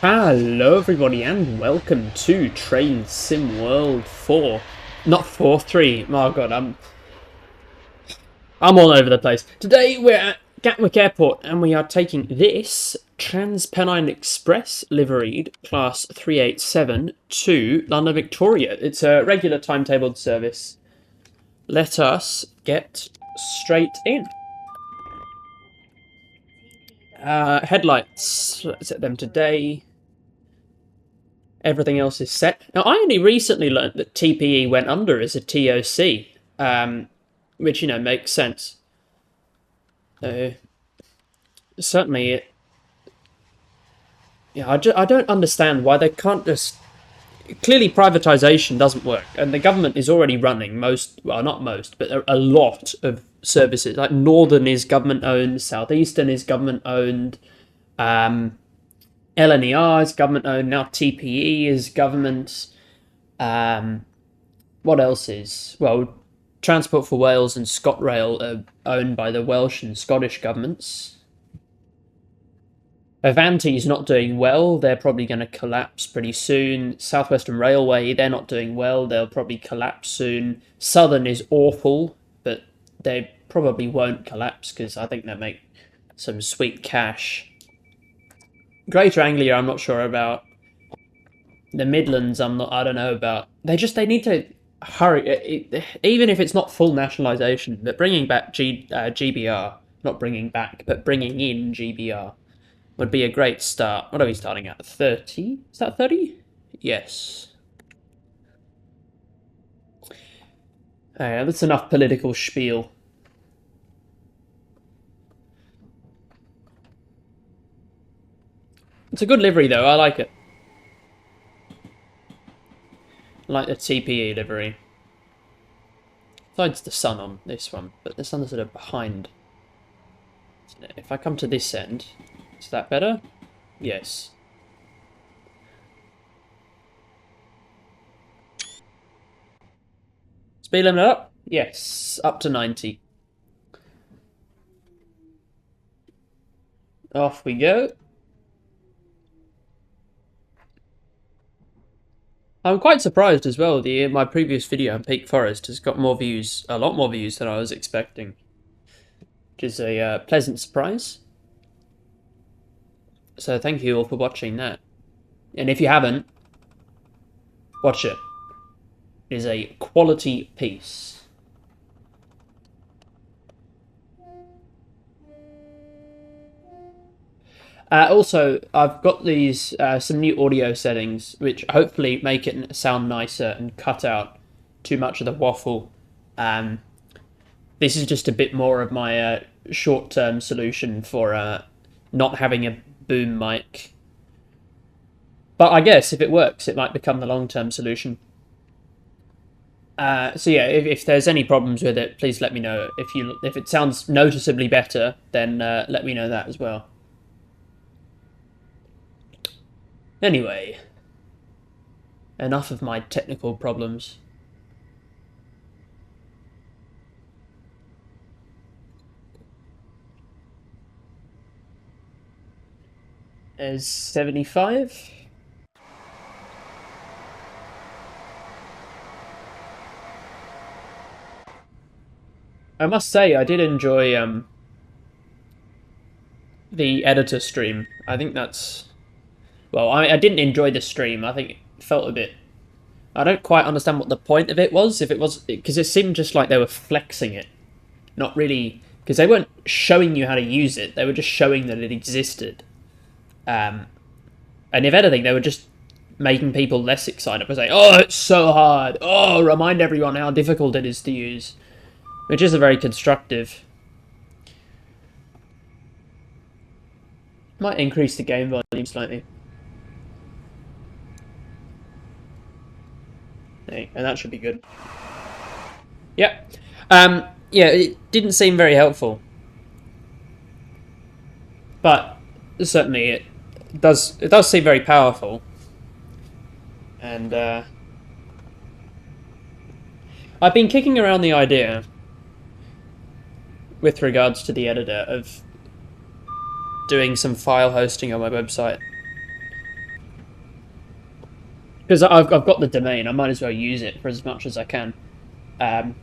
Hello everybody and welcome to Train Sim World 4. Not 4, 3. Oh god, I'm all over the place. Today we're at Gatwick Airport and we are taking this Trans-Pennine Express liveried class 387 to London Victoria. It's a regular timetabled service. Let us get straight in. Headlights, let's set them to day. Everything else is set. Now, I only recently learned that TPE went under as a TOC, which, makes sense. Certainly, I don't understand why they can't just... Clearly, privatisation doesn't work, and the government is already running not most, but a lot of services. Like, Northern is government-owned, Southeastern is government-owned, LNER is government-owned, now TPE is government. What else is? Well, Transport for Wales and ScotRail are owned by the Welsh and Scottish governments. Avanti's not doing well. They're probably going to collapse pretty soon. South Western Railway, they're not doing well. They'll probably collapse soon. Southern is awful, but they probably won't collapse because I think they make some sweet cash. Greater Anglia, I'm not sure about. The Midlands, I don't know about. They need to hurry. Even if it's not full nationalisation, but bringing back GBR, not bringing back, but bringing in GBR would be a great start. What are we starting at? 30? Is that 30? Yes. That's enough political spiel. It's a good livery, though. I like it. I like the TPE livery. Besides the sun on this one, but the sun's sort of behind. If I come to this end, is that better? Yes. Speed limit up? Yes, up to 90. Off we go. I'm quite surprised as well. My previous video on Peak Forest has got more views, a lot more views than I was expecting, which is a pleasant surprise. So thank you all for watching that. And if you haven't, watch it. It is a quality piece. Also, I've got these some new audio settings, which hopefully make it sound nicer and cut out too much of the waffle. This is just a bit more of my short-term solution for not having a boom mic. But I guess if it works, it might become the long-term solution. So yeah, if there's any problems with it, please let me know. If it sounds noticeably better, then let me know that as well. Anyway, enough of my technical problems. As 75. I must say, I did enjoy the editor stream. I think that's... Well, I didn't enjoy the stream. I think it felt a bit... I don't quite understand what the point of it was. If it was... Because it seemed just like they were flexing it. Not really... Because they weren't showing you how to use it. They were just showing that it existed. And if anything, they were just making people less excited by saying, oh, it's so hard. Oh, remind everyone how difficult it is to use. Which isn't very constructive. Might increase the game volume slightly. And that should be good. Yep. Yeah, it didn't seem very helpful. But certainly it does seem very powerful. And I've been kicking around the idea with regards to the editor of doing some file hosting on my website. because I've got the domain, I might as well use it for as much as I can. Um,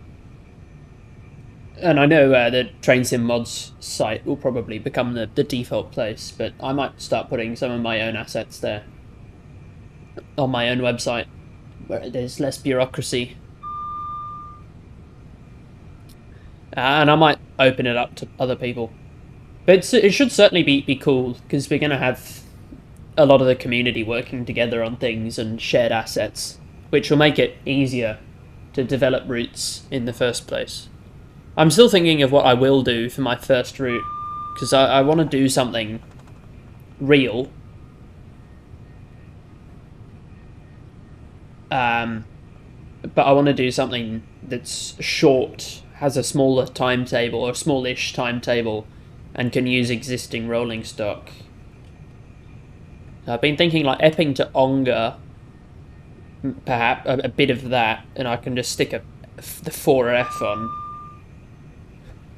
and I know the Train Sim Mods site will probably become the default place, but I might start putting some of my own assets there on my own website where there's less bureaucracy. And I might open it up to other people. But it should certainly be cool because we're going to have a lot of the community working together on things and shared assets, which will make it easier to develop routes in the first place. I'm still thinking of what I will do for my first route because I want to do something real. But I want to do something that's short, has a smaller timetable or a smallish timetable, and can use existing rolling stock. I've been thinking like Epping to Ongar, perhaps a bit of that, and I can just stick the 4F on,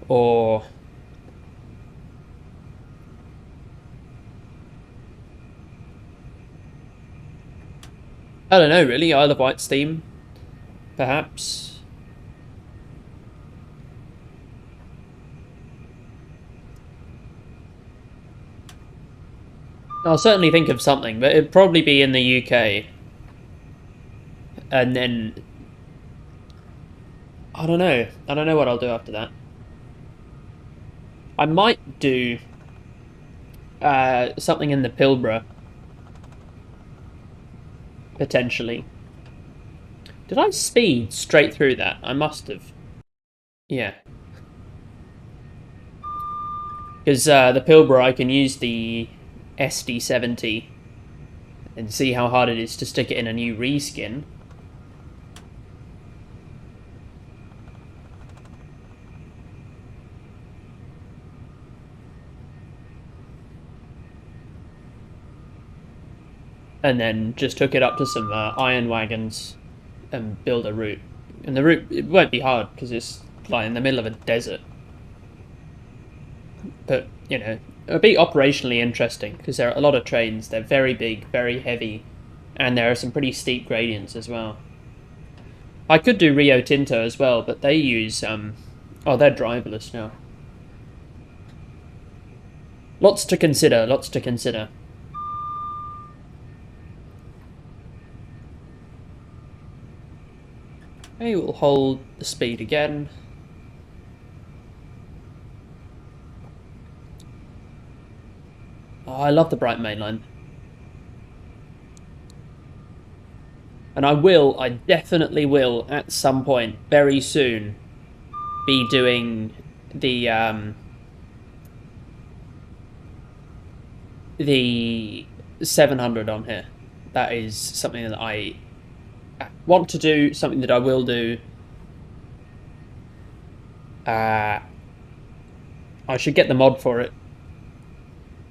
or I don't know really, Isle of Wight's theme, perhaps. I'll certainly think of something, but it'd probably be in the UK. And then I don't know. I don't know what I'll do after that. I might do something in the Pilbara, potentially. Did I speed straight through that? I must have. Yeah. Because the Pilbara, I can use the SD70 and see how hard it is to stick it in a new reskin. And then just hook it up to some iron wagons and build a route. And the route, it won't be hard because it's like in the middle of a desert. But, you know, it'll be operationally interesting because there are a lot of trains. They're very big, very heavy, and there are some pretty steep gradients as well. I could do Rio Tinto as well, but they use oh, they're driverless now. Lots to consider, lots to consider. Okay, we'll hold the speed again. Oh, I love the Bright Main Line. And I definitely will, at some point, very soon, be doing the 700 on here. That is something that I want to do, something that I will do. I should get the mod for it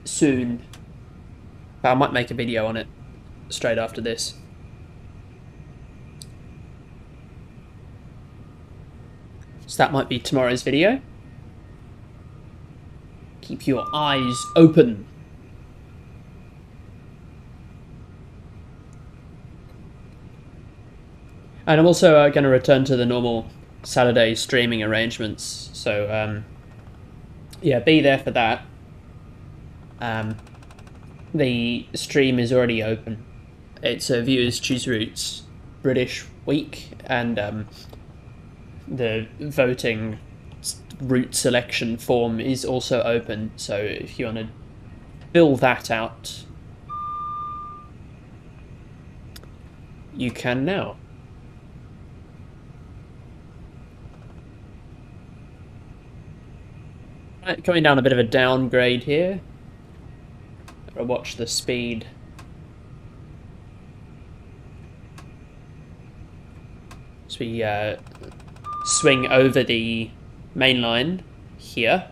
soon. But I might make a video on it straight after this. So that might be tomorrow's video. Keep your eyes open. And I'm also going to return to the normal Saturday streaming arrangements. So, yeah, be there for that. The stream is already open. It's a Viewers Choose Routes British week, and the voting route selection form is also open. So if you want to fill that out, you can now. Right, coming down a bit of a downgrade here. Gotta watch the speed. So we swing over the main line here.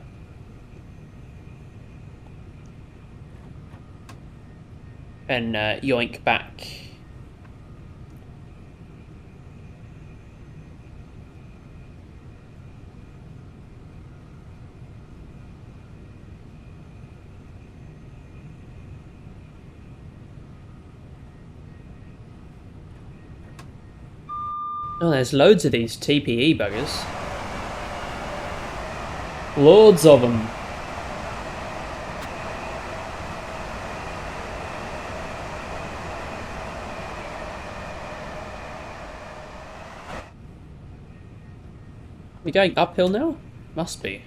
And yoink back. Oh, there's loads of these TPE buggers. Loads of them. We going uphill now? Must be.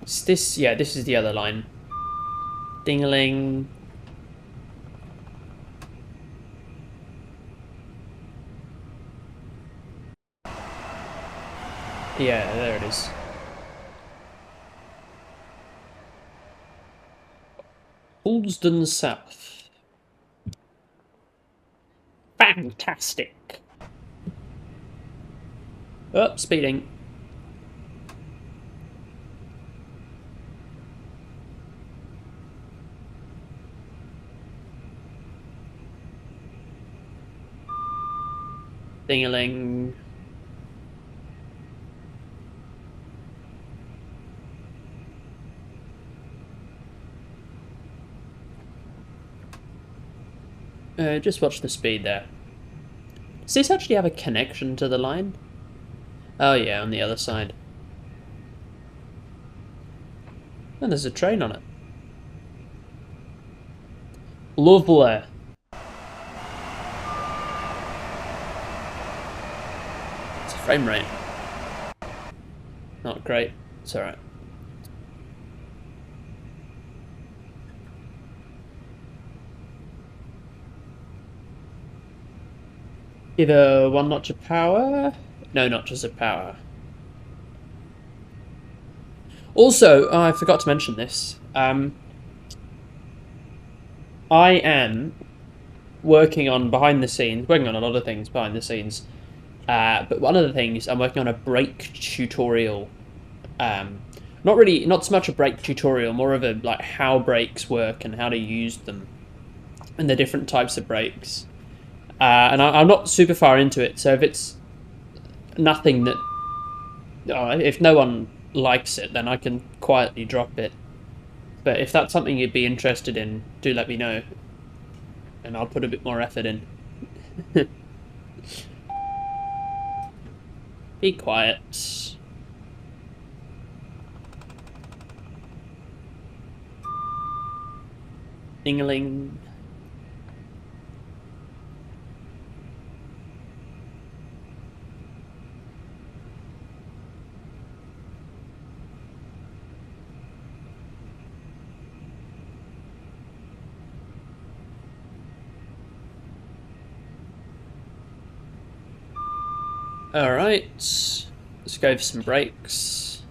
It's this, yeah, this is the other line. Ding-a-ling. Yeah, there it is. Houlsdon South. Fantastic. Oh, speeding. Ding-a-ling. Just watch the speed there. Does this actually have a connection to the line? Oh yeah, on the other side. And there's a train on it. Lovely. It's a frame rate. Not great. It's alright. Either one notch of power? No notches of power. Also, I forgot to mention this. I am working on working on a lot of things behind the scenes. But one of the things, I'm working on a brake tutorial. Not so much a brake tutorial, more of a like how brakes work and how to use them, and the different types of brakes. And I'm not super far into it, so if it's nothing that, if no one likes it, then I can quietly drop it. But if that's something you'd be interested in, do let me know, and I'll put a bit more effort in. Be quiet. Ding-a-ling. Alright, let's go for some brakes.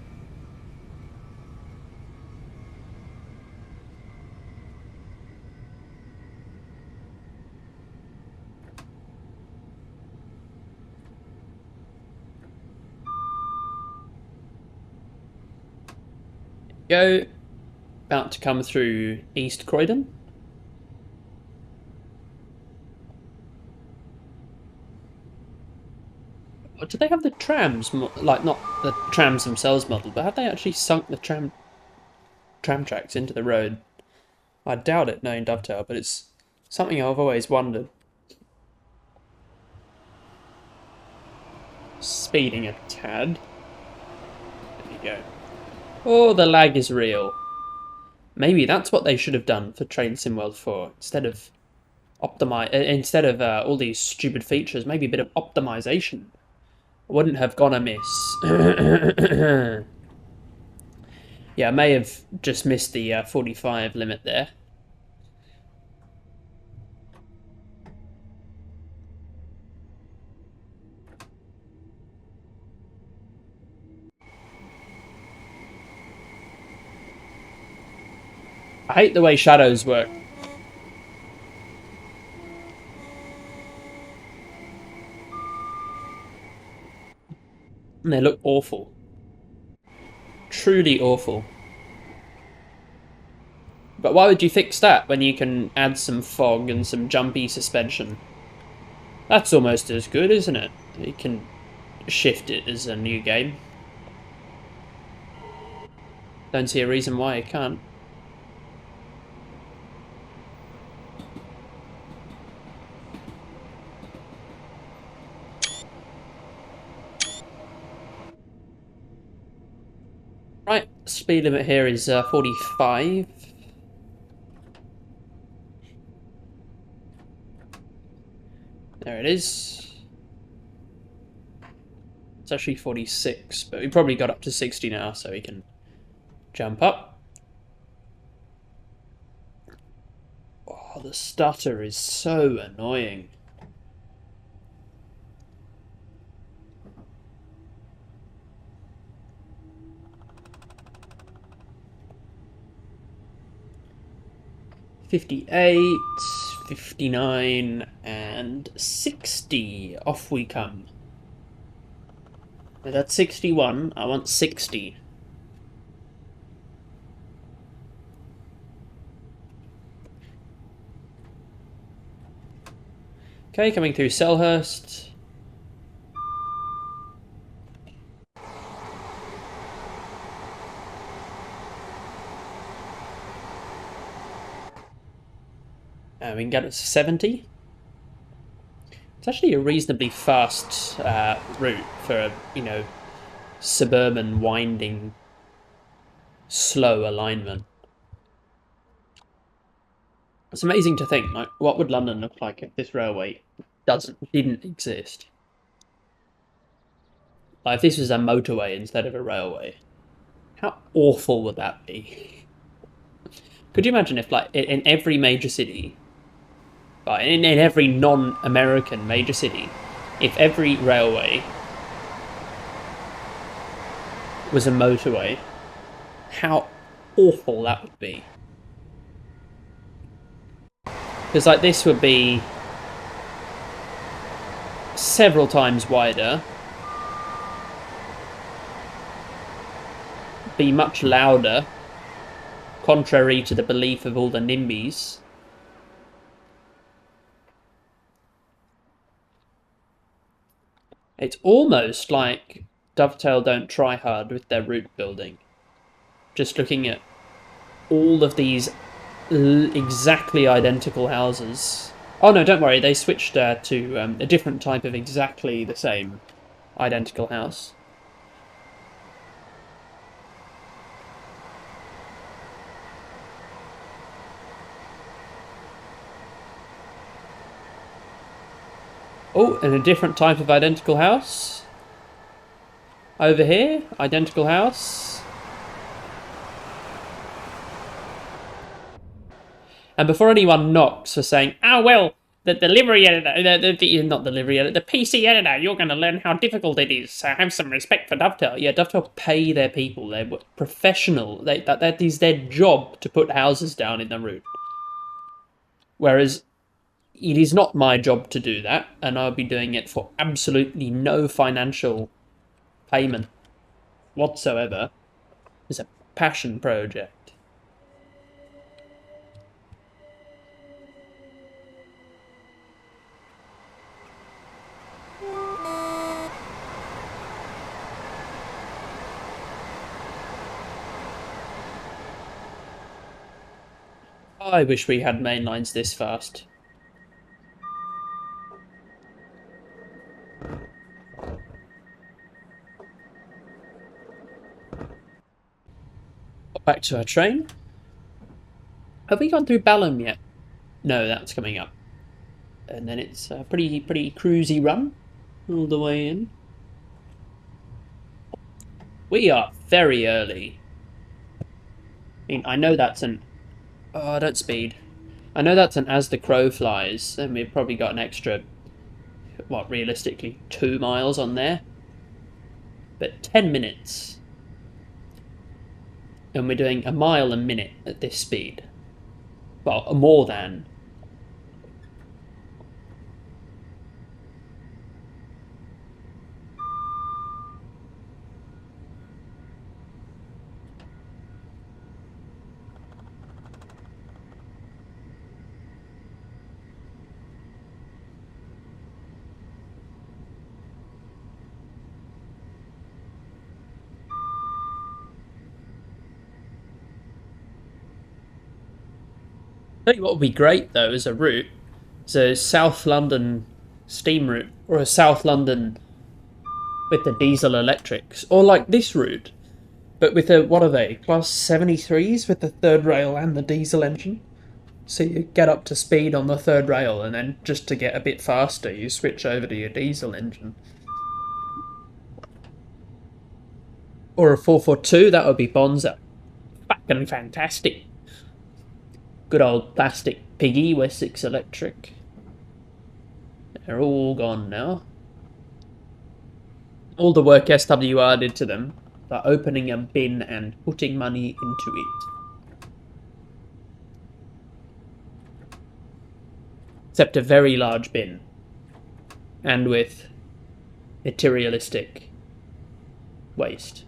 Go. About to come through East Croydon. Do they have the trams, like not the trams themselves modelled, but have they actually sunk the tram tracks into the road? I doubt it, knowing Dovetail, but it's something I've always wondered. Speeding a tad. There you go. Oh, the lag is real. Maybe that's what they should have done for Train Sim World 4 instead of all these stupid features. Maybe a bit of optimization wouldn't have gone amiss. Yeah, I may have just missed the 45 limit there. I hate the way shadows work. And they look awful. Truly awful. But why would you fix that when you can add some fog and some jumpy suspension? That's almost as good, isn't it? You can shift it as a new game. Don't see a reason why it can't. Speed limit here is 45. There it is. It's actually 46, but we probably got up to 60 now, so we can jump up. Oh, the stutter is so annoying. "58, 59, and 60. Off we come. Now that's 61. I want 60. Okay, coming through Selhurst. We can get it to 70. It's actually a reasonably fast route for a, suburban, winding, slow alignment. It's amazing to think, like, what would London look like if this railway didn't exist? Like, if this was a motorway instead of a railway, how awful would that be? Could you imagine if, like, in every major city, in every non-American major city, if every railway was a motorway, how awful that would be? Because, like, this would be several times wider, be much louder, contrary to the belief of all the NIMBYs. It's almost like Dovetail don't try hard with their route building. Just looking at all of these exactly identical houses. Oh no, don't worry, they switched to a different type of exactly the same identical house. Oh, and a different type of identical house. Over here, identical house. And before anyone knocks for saying, "Oh well, the delivery editor, not delivery editor, the PC editor, you're going to learn how difficult it is. So have some respect for Dovetail." Yeah, Dovetail pay their people. They're professional. That is their job to put houses down in the route. Whereas it is not my job to do that, and I'll be doing it for absolutely no financial payment whatsoever. It's a passion project. I wish we had main lines this fast. Back to our train. Have we gone through Balham yet? No, that's coming up. And then it's a pretty cruisy run all the way in. We are very early. I mean, I know that's an... Oh, don't speed. I know that's an as the crow flies, and we've probably got an extra, what, realistically, 2 miles on there. But 10 minutes. And we're doing a mile a minute at this speed. Well, more than. I think what would be great though as a route is a South London steam route or a South London with the diesel electrics, or like this route But with the, what are they, plus 73s with the third rail and the diesel engine? So you get up to speed on the third rail, and then just to get a bit faster, you switch over to your diesel engine. Or a 442, that would be Bonza. Fucking fantastic. Good old plastic piggy Wessex Electric. They're all gone now. All the work SWR did to them, by opening a bin and putting money into it. Except a very large bin. And with materialistic waste.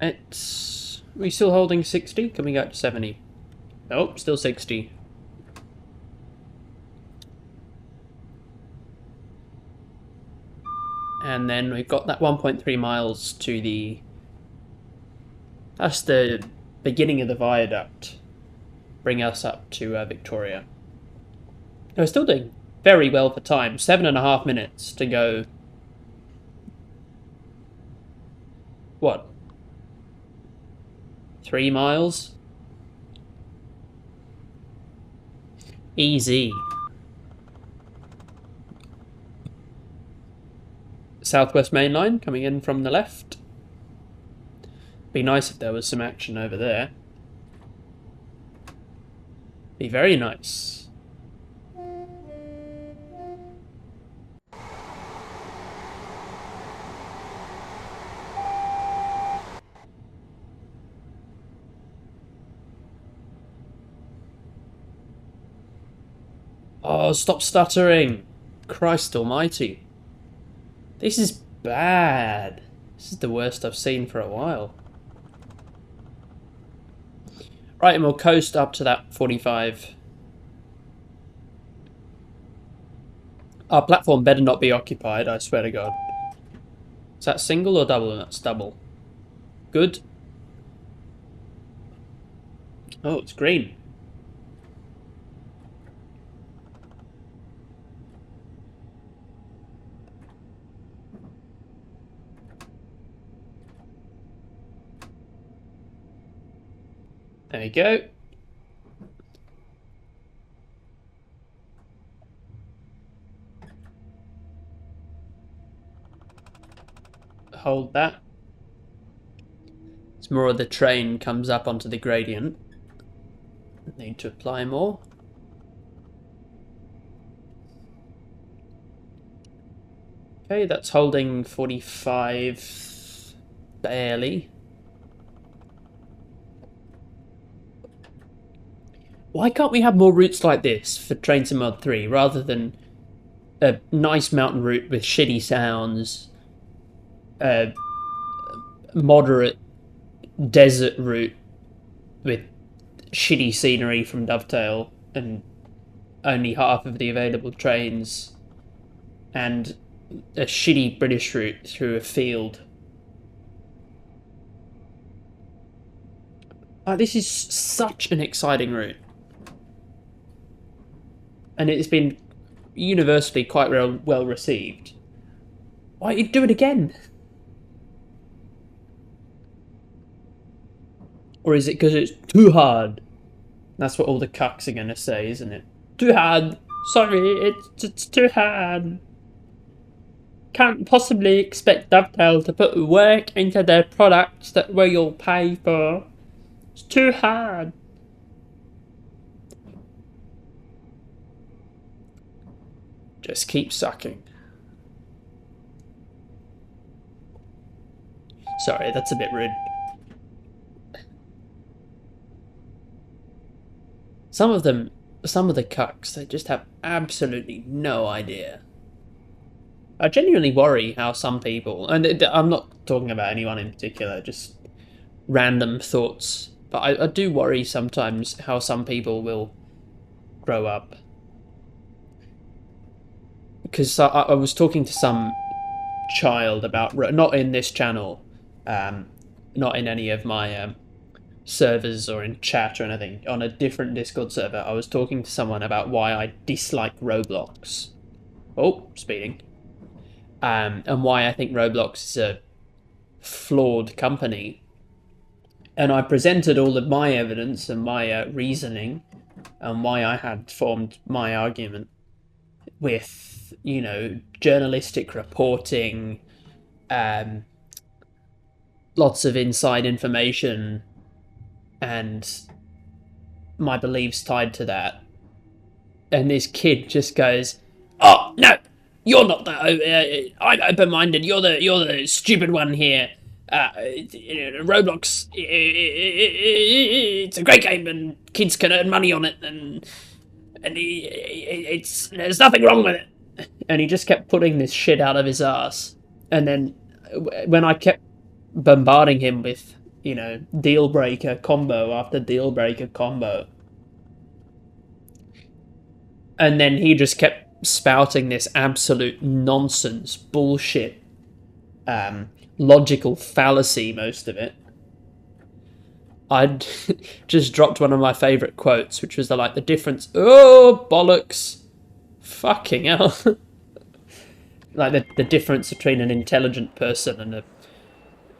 It's... Are we still holding 60? Can we go to 70? Nope, still 60. And then we've got that 1.3 miles to the... That's the beginning of the viaduct. Bring us up to Victoria. We're still doing very well for time. 7.5 minutes to go... What? 3 miles? Easy. Southwest Main Line coming in from the left. Be nice if there was some action over there. Be very nice. Oh, stop stuttering. Christ almighty. This is bad. This is the worst I've seen for a while. Right, and we'll coast up to that 45. Our platform better not be occupied, I swear to God. Is that single or double? That's double. Good. Oh, it's green. There we go. Hold that. As more of the train comes up onto the gradient. Need to apply more. Okay, that's holding 45 barely. Why can't we have more routes like this for Train Sim Mod 3 rather than a nice mountain route with shitty sounds, a moderate desert route with shitty scenery from Dovetail and only half of the available trains, and a shitty British route through a field. This is such an exciting route. And it's been universally quite well received. Why don't you do it again? Or is it because it's too hard? That's what all the cucks are going to say, isn't it? Too hard. Sorry, it's too hard. Can't possibly expect Dovetail to put work into their products that we'll pay for. It's too hard. Just keep sucking. Sorry, that's a bit rude. Some of the cucks, they just have absolutely no idea. I genuinely worry how some people, and I'm not talking about anyone in particular, just random thoughts, but I do worry sometimes how some people will grow up. Because I was talking to some child about, not in this channel, um, not in any of my servers or in chat or anything, on a different Discord server, I was talking to someone about why I dislike Roblox. Oh, speeding. And why I think Roblox is a flawed company. And I presented all of my evidence and my reasoning and why I had formed my argument with, journalistic reporting, um, lots of inside information, and my beliefs tied to that. And this kid just goes, "Oh no, you're not the. I'm open-minded. You're the stupid one here. Roblox, it's a great game, and kids can earn money on it, and there's nothing wrong with it." And he just kept putting this shit out of his ass. And then when I kept bombarding him with, deal breaker combo after deal breaker combo, and then he just kept spouting this absolute nonsense, bullshit, logical fallacy, most of it. I'd just dropped one of my favourite quotes, which was the difference. Oh, bollocks. Fucking hell. The difference between an intelligent person and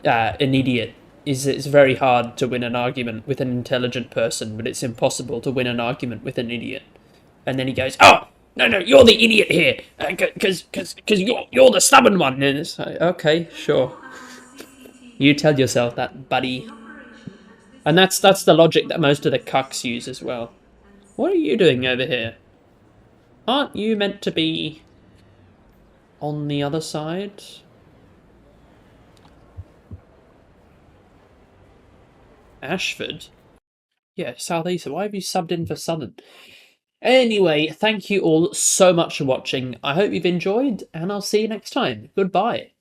an idiot is it's very hard to win an argument with an intelligent person, but it's impossible to win an argument with an idiot. And then he goes, "Oh, no, you're the idiot here, because you're the stubborn one." And it's like, okay, sure. You tell yourself that, buddy. And that's the logic that most of the cucks use as well. What are you doing over here? Aren't you meant to be on the other side? Ashford? Yeah, Southeast. Why have you subbed in for Southern? Anyway, thank you all so much for watching. I hope you've enjoyed, and I'll see you next time. Goodbye.